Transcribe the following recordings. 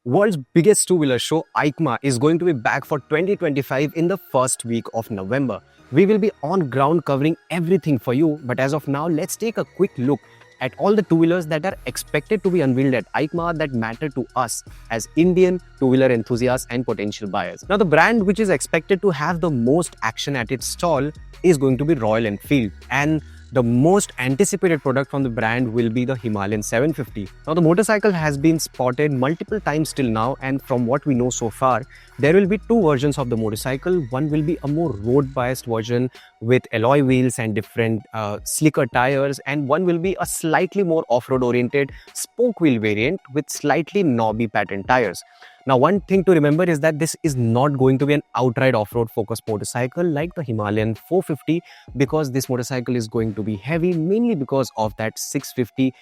World's biggest two-wheeler show, EICMA, is going to be back for 2025 in the first week of November. We will be on ground covering everything for you, but as of now, let's take a quick look at all the two-wheelers that are expected to be unveiled at EICMA that matter to us as Indian two-wheeler enthusiasts and potential buyers. Now, the brand which is expected to have the most action at its stall is going to be Royal Enfield, and the most anticipated product from the brand will be the Himalayan 750. Now, the motorcycle has been spotted multiple times till now, and from what we know so far, there will be two versions of the motorcycle. One will be a more road-biased version with alloy wheels and different slicker tires, and one will be a slightly more off-road oriented spoke wheel variant with slightly knobby pattern tires. Now, one thing to remember is that this is not going to be an outright off-road focused motorcycle like the Himalayan 450, because this motorcycle is going to be heavy, mainly because of that 650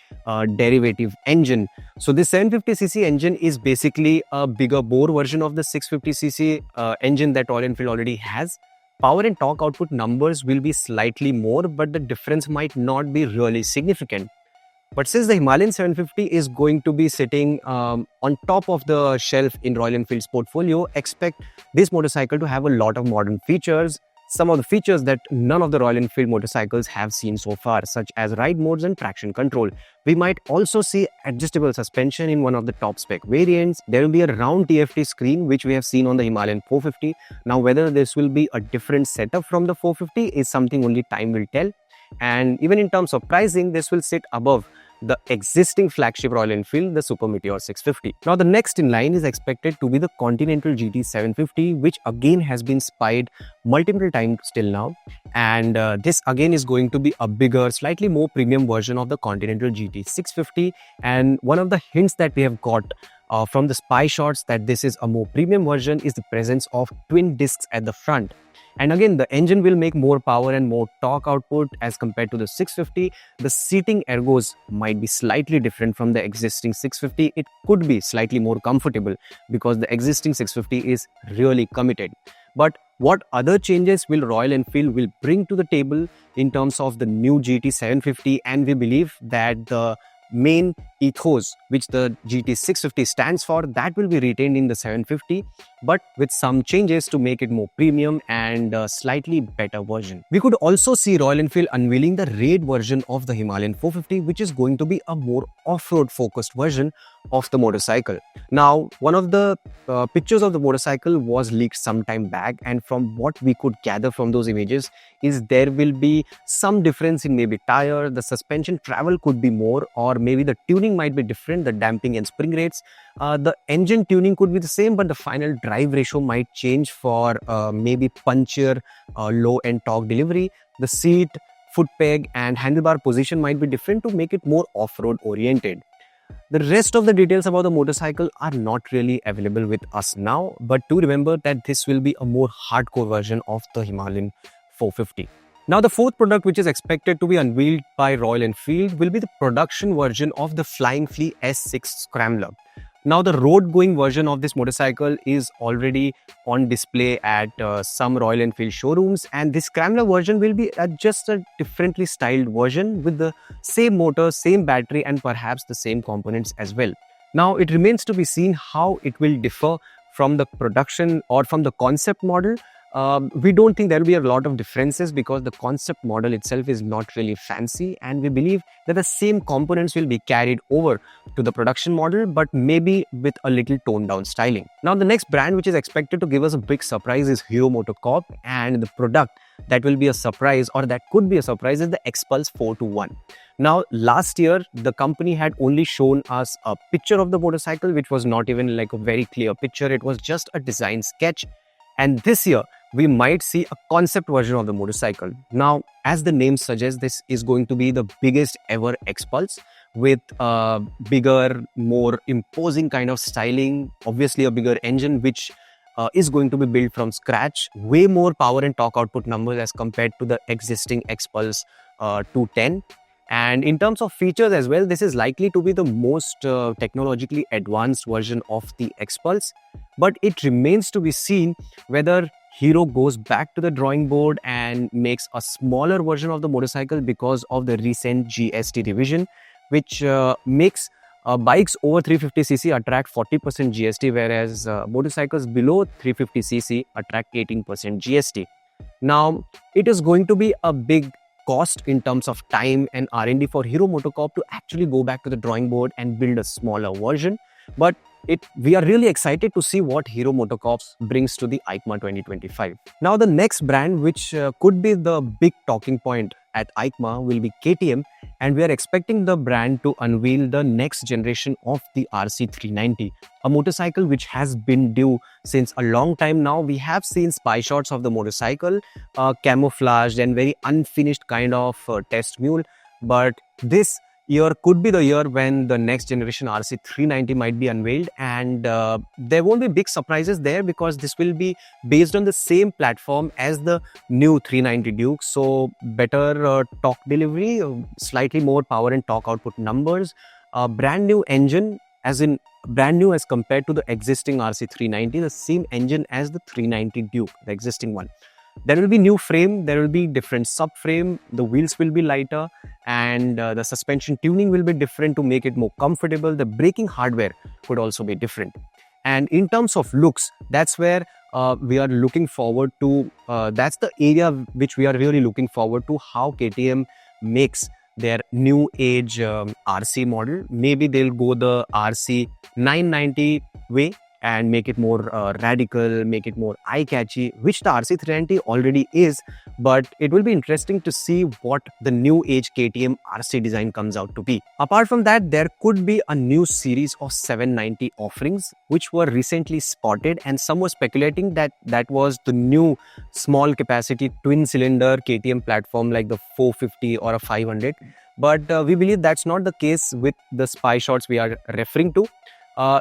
derivative engine. So this 750cc engine is basically a bigger bore version of the 650cc engine that Royal Enfield already has. Power and torque output numbers will be slightly more, but the difference might not be really significant. But since the Himalayan 750 is going to be sitting on top of the shelf in Royal Enfield's portfolio, expect this motorcycle to have a lot of modern features, some of the features that none of the Royal Enfield motorcycles have seen so far, such as ride modes and traction control. We might also see adjustable suspension in one of the top spec variants. There will be a round TFT screen, which we have seen on the Himalayan 450. Now, whether this will be a different setup from the 450 is something only time will tell. And even in terms of pricing, this will sit above the existing flagship Royal Enfield, the Super Meteor 650. Now, the next in line is expected to be the Continental GT 750, which again has been spied multiple times till now. And this again is going to be a bigger, slightly more premium version of the Continental GT 650. And one of the hints that we have got from the spy shots that this is a more premium version is the presence of twin discs at the front. And again, the engine will make more power and more torque output as compared to the 650. The seating ergos might be slightly different from the existing 650. It could be slightly more comfortable because the existing 650 is really committed. But what other changes will Royal Enfield will bring to the table in terms of the new GT 750? And we believe that the main ethos which the GT 650 stands for, that will be retained in the 750, but with some changes to make it more premium and a slightly better version. We could also see Royal Enfield unveiling the raid version of the Himalayan 450, which is going to be a more off-road focused version of the motorcycle. Now, one of the pictures of the motorcycle was leaked some time back, and from what we could gather from those images is there will be some difference in maybe tire, the suspension travel could be more, or maybe the tuning might be different, the damping and spring rates. The engine tuning could be the same, but the final drive ratio might change for maybe punchier low end torque delivery. The seat, foot peg and handlebar position might be different to make it more off-road oriented. The rest of the details about the motorcycle are not really available with us now, but do remember that this will be a more hardcore version of the Himalayan 450. Now, the fourth product which is expected to be unveiled by Royal Enfield will be the production version of the Flying Flea S6 Scrambler. Now, the road-going version of this motorcycle is already on display at some Royal Enfield showrooms, and this Scrambler version will be just a differently styled version with the same motor, same battery and perhaps the same components as well. Now, it remains to be seen how it will differ from the production or from the concept model. We don't think there will be a lot of differences because the concept model itself is not really fancy, and we believe that the same components will be carried over to the production model, but maybe with a little toned down styling. Now, the next brand which is expected to give us a big surprise is Hero MotoCorp, and the product that will be a surprise, or that could be a surprise, is the Xpulse 421. Now, last year, the company had only shown us a picture of the motorcycle, which was not even like a very clear picture. It was just a design sketch. And this year, we might see a concept version of the motorcycle. Now, as the name suggests, this is going to be the biggest ever Xpulse with a bigger, more imposing kind of styling, obviously a bigger engine, which is going to be built from scratch, way more power and torque output numbers as compared to the existing Xpulse 210. And in terms of features as well, this is likely to be the most technologically advanced version of the Xpulse. But it remains to be seen whether Hero goes back to the drawing board and makes a smaller version of the motorcycle because of the recent GST revision, which makes Bikes over 350cc attract 40% GST, whereas motorcycles below 350cc attract 18% GST. Now, it is going to be a big cost in terms of time and R&D for Hero MotoCorp to actually go back to the drawing board and build a smaller version. But we are really excited to see what Hero MotoCorp brings to the EICMA 2025. Now, the next brand which could be the big talking point at EICMA will be KTM, and we are expecting the brand to unveil the next generation of the RC 390, a motorcycle which has been due since a long time now. We have seen spy shots of the motorcycle, camouflaged and very unfinished kind of test mule, but this year could be the year when the next generation RC 390 might be unveiled, and there won't be big surprises there because this will be based on the same platform as the new 390 Duke. So better torque delivery, slightly more power and torque output numbers, brand new engine, as in brand new as compared to the existing RC 390, the same engine as the 390 Duke, the existing one. There will be new frame, there will be different subframe, the wheels will be lighter, and the suspension tuning will be different to make it more comfortable. The braking hardware could also be different. And in terms of looks, that's where we are looking forward to, that's the area which we are really looking forward to, how KTM makes their new age RC model. Maybe they'll go the RC 990 way and make it more radical, make it more eye-catchy, which the RC 390 already is, but it will be interesting to see what the new age KTM RC design comes out to be. Apart from that, there could be a new series of 790 offerings, which were recently spotted, and some were speculating that that was the new small capacity twin-cylinder KTM platform like the 450 or a 500, but we believe that's not the case with the spy shots we are referring to.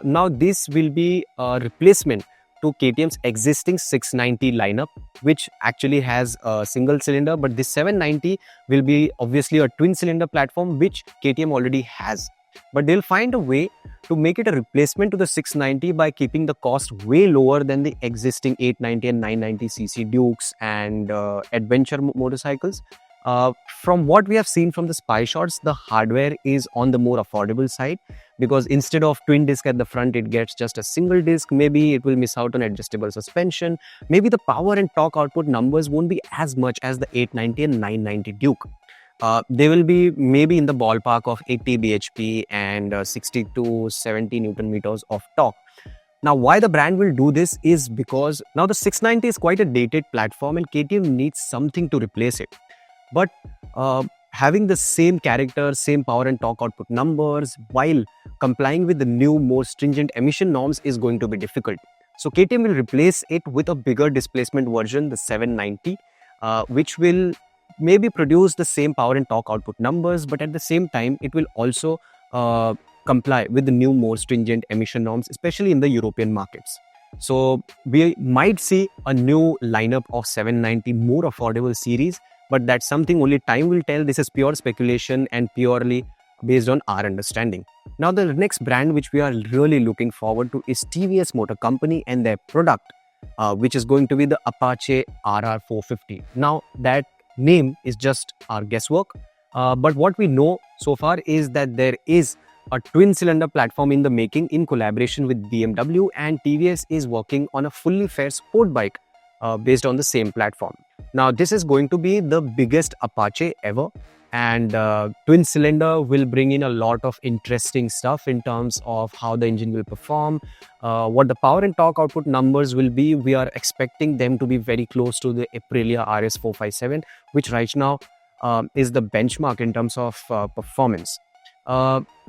Now this will be a replacement to KTM's existing 690 lineup, which actually has a single cylinder, but this 790 will be obviously a twin cylinder platform which KTM already has. But they'll find a way to make it a replacement to the 690 by keeping the cost way lower than the existing 890 and 990cc Dukes and adventure motorcycles. From what we have seen from the spy shots, the hardware is on the more affordable side, because instead of twin disc at the front, it gets just a single disc. Maybe it will miss out on adjustable suspension. Maybe the power and torque output numbers won't be as much as the 890 and 990 Duke. They will be maybe in the ballpark of 80 bhp and 60 to 70 Newton meters of torque. Now, why the brand will do this is because now the 690 is quite a dated platform and KTM needs something to replace it. But having the same character, same power and torque output numbers while complying with the new, more stringent emission norms is going to be difficult. So KTM will replace it with a bigger displacement version, the 790, which will maybe produce the same power and torque output numbers, but at the same time, it will also comply with the new, more stringent emission norms, especially in the European markets. So we might see a new lineup of 790 more affordable series, but that's something only time will tell. This is pure speculation and purely based on our understanding. Now, the next brand which we are really looking forward to is TVS Motor Company and their product, which is going to be the Apache RR 450. Now, that name is just our guesswork, but what we know so far is that there is a twin-cylinder platform in the making in collaboration with BMW, and TVS is working on a fully fair sport bike based on the same platform. Now, this is going to be the biggest Apache ever, and twin cylinder will bring in a lot of interesting stuff in terms of how the engine will perform, what the power and torque output numbers will be. We are expecting them to be very close to the Aprilia RS 457, which right now is the benchmark in terms of performance.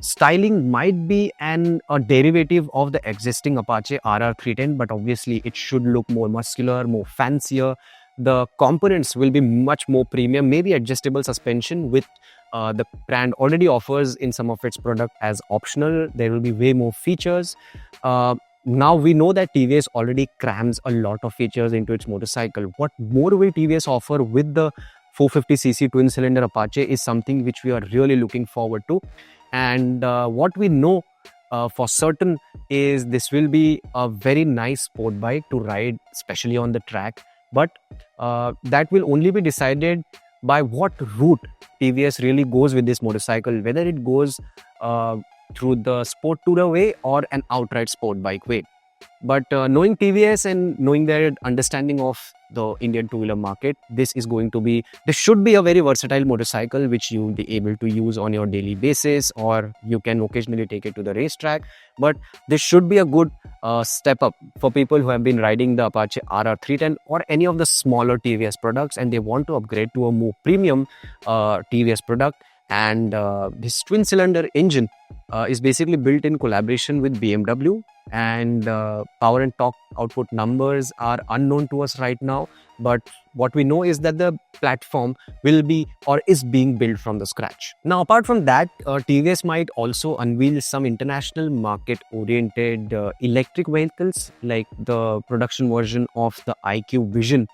Styling might be a derivative of the existing Apache RR 310, but obviously it should look more muscular, more fancier. The components will be much more premium, maybe adjustable suspension, which the brand already offers in some of its product as optional. There will be way more features. Now we know that TVS already crams a lot of features into its motorcycle. What more will TVS offer with the 450cc twin cylinder Apache is something which we are really looking forward to. And what we know for certain is this will be a very nice sport bike to ride, especially on the track. But that will only be decided by what route TVS really goes with this motorcycle, whether it goes through the sport tourer way or an outright sport bike way. But knowing TVS and knowing their understanding of the Indian two-wheeler market, this should be a very versatile motorcycle which you'll be able to use on your daily basis, or you can occasionally take it to the racetrack. But this should be a good step up for people who have been riding the Apache RR 310 or any of the smaller TVS products and they want to upgrade to a more premium TVS product. And this twin-cylinder engine is basically built in collaboration with BMW, and power and torque output numbers are unknown to us right now. But what we know is that the platform will be or is being built from the scratch. Now, apart from that, TVS might also unveil some international market-oriented electric vehicles, like the production version of the iQ Vision,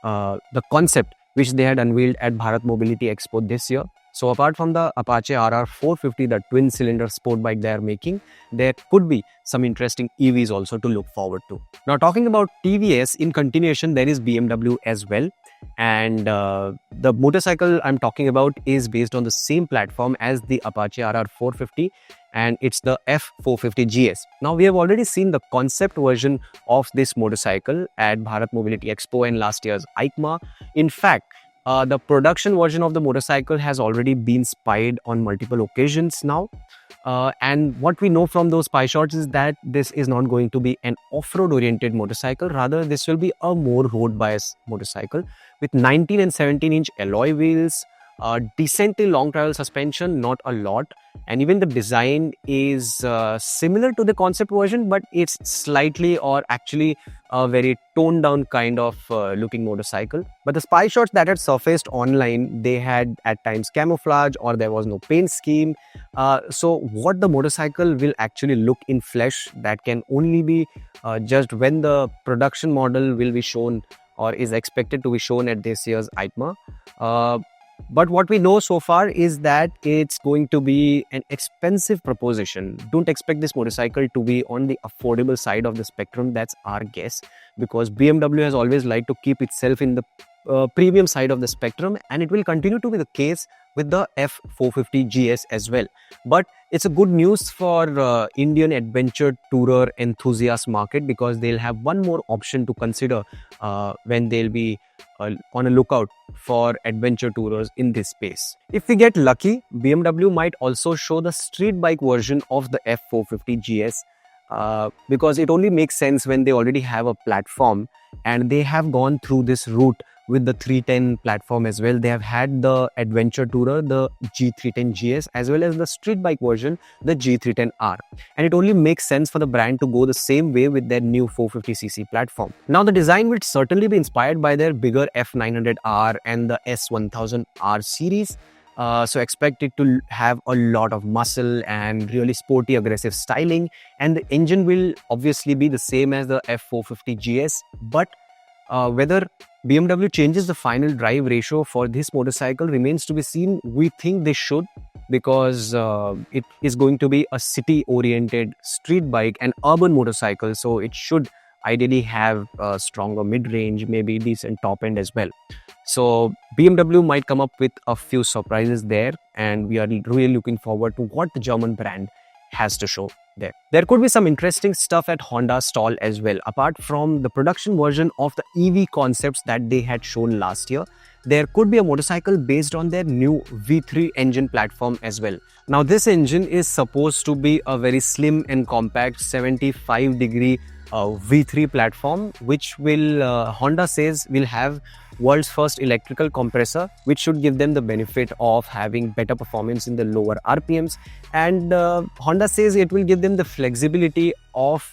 the concept which they had unveiled at Bharat Mobility Expo this year. So apart from the Apache RR 450, the twin-cylinder sport bike they are making, there could be some interesting EVs also to look forward to. Now, talking about TVS, in continuation, there is BMW as well. And the motorcycle I'm talking about is based on the same platform as the Apache RR 450, and it's the F450 GS. Now, we have already seen the concept version of this motorcycle at Bharat Mobility Expo and last year's EICMA. In fact, the production version of the motorcycle has already been spied on multiple occasions now. And what we know from those spy shots is that this is not going to be an off-road oriented motorcycle. Rather, this will be a more road biased motorcycle with 19 and 17-inch alloy wheels, decently long travel suspension, not a lot. And even the design is similar to the concept version, but it's slightly or actually a very toned down kind of looking motorcycle. But the spy shots that had surfaced online, they had at times camouflage or there was no paint scheme. So what the motorcycle will actually look in flesh, that can only be judged when the production model will be shown or is expected to be shown at this year's EICMA. But what we know so far is that it's going to be an expensive proposition. Don't expect this motorcycle to be on the affordable side of the spectrum. That's our guess, because BMW has always liked to keep itself in the premium side of the spectrum, and it will continue to be the case with the F450 GS as well. But it's a good news for Indian adventure tourer enthusiast market, because they'll have one more option to consider when they'll be on a lookout for adventure tourers in this space. If we get lucky, BMW might also show the street bike version of the F450 GS, because it only makes sense when they already have a platform, and they have gone through this route with the 310 platform as well. They have had the adventure tourer, the G310 GS, as well as the street bike version, the G310R. And it only makes sense for the brand to go the same way with their new 450cc platform. Now, the design will certainly be inspired by their bigger F900R and the S1000R series. So expect it to have a lot of muscle and really sporty, aggressive styling. And the engine will obviously be the same as the F450 GS, but whether BMW changes the final drive ratio for this motorcycle remains to be seen. We think they should, because it is going to be a city-oriented street bike and urban motorcycle, so it should ideally have a stronger mid-range, maybe decent top end as well. So BMW might come up with a few surprises there, and we are really looking forward to what the German brand has to show there. There could be some interesting stuff at Honda's stall as well. Apart from the production version of the EV concepts that they had shown last year, there could be a motorcycle based on their new V3 engine platform as well. Now, this engine is supposed to be a very slim and compact 75-degree V3 platform, which will Honda says will have world's first electrical compressor, which should give them the benefit of having better performance in the lower RPMs. And Honda says it will give them the flexibility of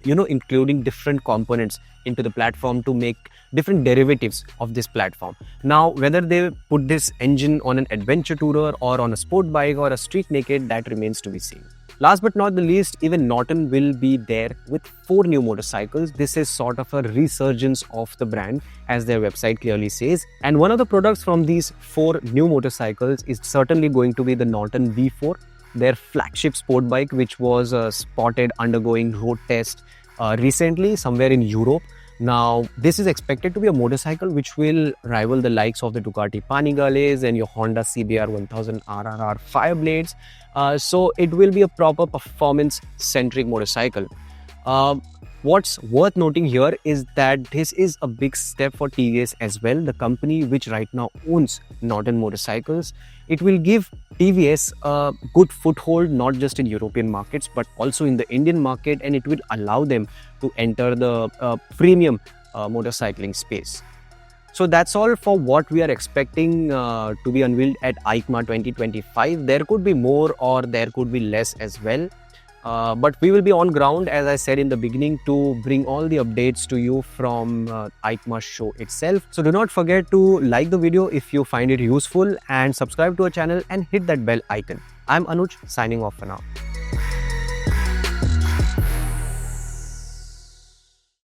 including different components into the platform to make different derivatives of this platform. Now, whether they put this engine on an adventure tourer or on a sport bike or a street naked, that remains to be seen. Last but not the least, even Norton will be there with 4 new motorcycles. This is sort of a resurgence of the brand, as their website clearly says. And one of the products from these 4 new motorcycles is certainly going to be the Norton V4, their flagship sport bike, which was spotted undergoing road test recently somewhere in Europe. Now, this is expected to be a motorcycle which will rival the likes of the Ducati Panigales and your Honda CBR 1000 RRR Fireblades. So it will be a proper performance-centric motorcycle. What's worth noting here is that this is a big step for TVS as well, the company which right now owns Norton motorcycles. It will give TVS a good foothold not just in European markets but also in the Indian market, and it will allow them to enter the premium motorcycling space. So that's all for what we are expecting to be unveiled at EICMA 2025. There could be more or there could be less as well. But we will be on ground, as I said in the beginning, to bring all the updates to you from EICMA show itself. So do not forget to like the video if you find it useful and subscribe to our channel and hit that bell icon. I'm Anuj, signing off for now.